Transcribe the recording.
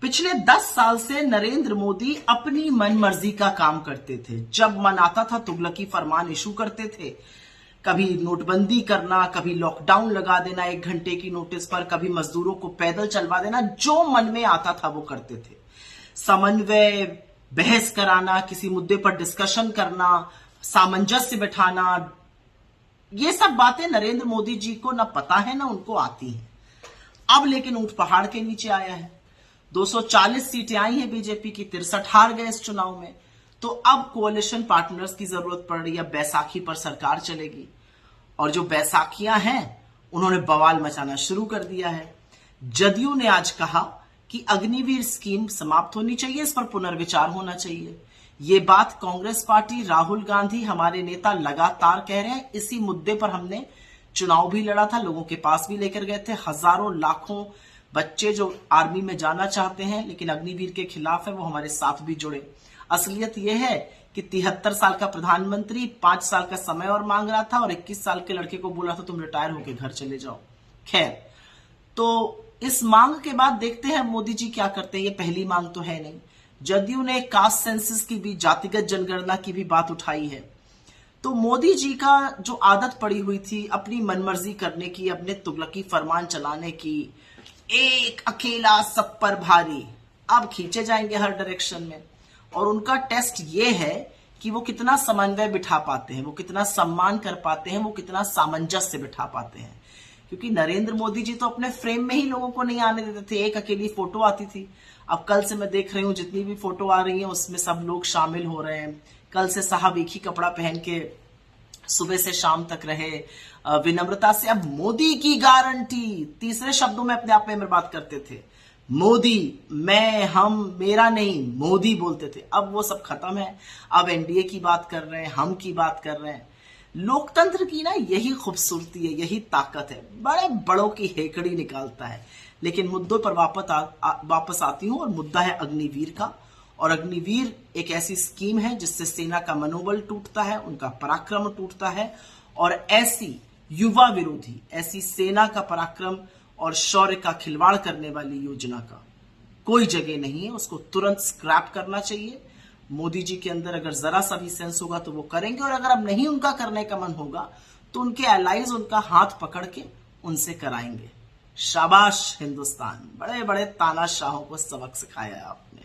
पिछले 10 साल से नरेंद्र मोदी अपनी मनमर्जी का काम करते थे। जब मन आता था तुगलकी फरमान इशू करते थे। कभी नोटबंदी करना, कभी लॉकडाउन लगा देना 1 घंटे की नोटिस पर, कभी मजदूरों को पैदल चलवा देना, जो मन में आता था वो करते थे। समन्वय, बहस कराना, किसी मुद्दे पर डिस्कशन करना, सामंजस्य बिठाना, ये सब बातें नरेंद्र मोदी जी को ना पता है ना उनको आती हैं। अब लेकिन ऊंट पहाड़ के नीचे आया है। 240 सीटें आई हैं बीजेपी की, 63 हार गए इस चुनाव में। तो अब कोalition पार्टनर्स की जरूरत पड़ रही है। बैसाखी पर सरकार चलेगी और जो बैसाखियां हैं उन्होंने बवाल मचाना शुरू कर दिया है। जदयू ने आज कहा कि अग्निवीर स्कीम समाप्त होनी चाहिए, इस पर पुनर्विचार होना चाहिए। ये बात कांग्रेस पार्टी, राहुल गांधी, हमारे नेता लगातार कह रहे हैं। इसी मुद्दे पर हमने चुनाव भी लड़ा था, लोगों के पास भी लेकर गए थे। हजारों लाखों बच्चे जो आर्मी में जाना चाहते हैं लेकिन अग्निवीर के खिलाफ है, वो हमारे साथ भी जुड़े। असलियत यह है कि 73 साल का प्रधानमंत्री 5 साल का समय और मांग रहा था और 21 साल के लड़के को बोला था तुम रिटायर होकर घर चले जाओ। खैर, तो इस मांग के बाद देखते हैं मोदी जी क्या करते हैं। ये पहली मांग तो है नहीं। जदयू ने कास्ट सेंसस की भी, जातिगत जनगणना की भी बात उठाई है। तो मोदी जी का जो आदत पड़ी हुई थी अपनी मनमर्जी करने की, अपने तुगलकी फरमान चलाने की, एक अकेला सब पर भारी, अब खींचे जाएंगे हर डायरेक्शन में। और उनका टेस्ट ये है कि वो कितना समन्वय बिठा पाते हैं, वो कितना सम्मान कर पाते हैं, वो कितना सामंजस्य बिठा पाते हैं। क्योंकि नरेंद्र मोदी जी तो अपने फ्रेम में ही लोगों को नहीं आने देते थे। एक अकेली फोटो आती थी। अब कल से मैं देख रही हूं जितनी भी फोटो आ रही है उसमें सब लोग शामिल हो रहे हैं। कल से साहब एक ही कपड़ा पहन के सुबह से शाम तक रहे, विनम्रता से। अब मोदी की गारंटी, तीसरे शब्दों में अपने आप में बात करते थे। मोदी, मैं, हम, मेरा नहीं, मोदी बोलते थे। अब वो सब खत्म है। अब एनडीए की बात कर रहे हैं, हम की बात कर रहे हैं। लोकतंत्र की ना यही खूबसूरती है, यही ताकत है। बड़े बड़ों की हेकड़ी निकालता है। लेकिन मुद्दों पर वापस आती हूं और मुद्दा है अग्निवीर का। और अग्निवीर एक ऐसी स्कीम है जिससे सेना का मनोबल टूटता है, उनका पराक्रम टूटता है। और ऐसी युवा विरोधी, ऐसी सेना का पराक्रम और शौर्य का खिलवाड़ करने वाली योजना का कोई जगह नहीं है। उसको तुरंत स्क्रैप करना चाहिए। मोदी जी के अंदर अगर जरा सा भी सेंस होगा तो वो करेंगे, और अगर अब नहीं उनका करने का मन होगा तो उनके एलाइज उनका हाथ पकड़ के उनसे कराएंगे। शाबाश हिंदुस्तान, बड़े बड़े तानाशाहों को सबक सिखाया आपने।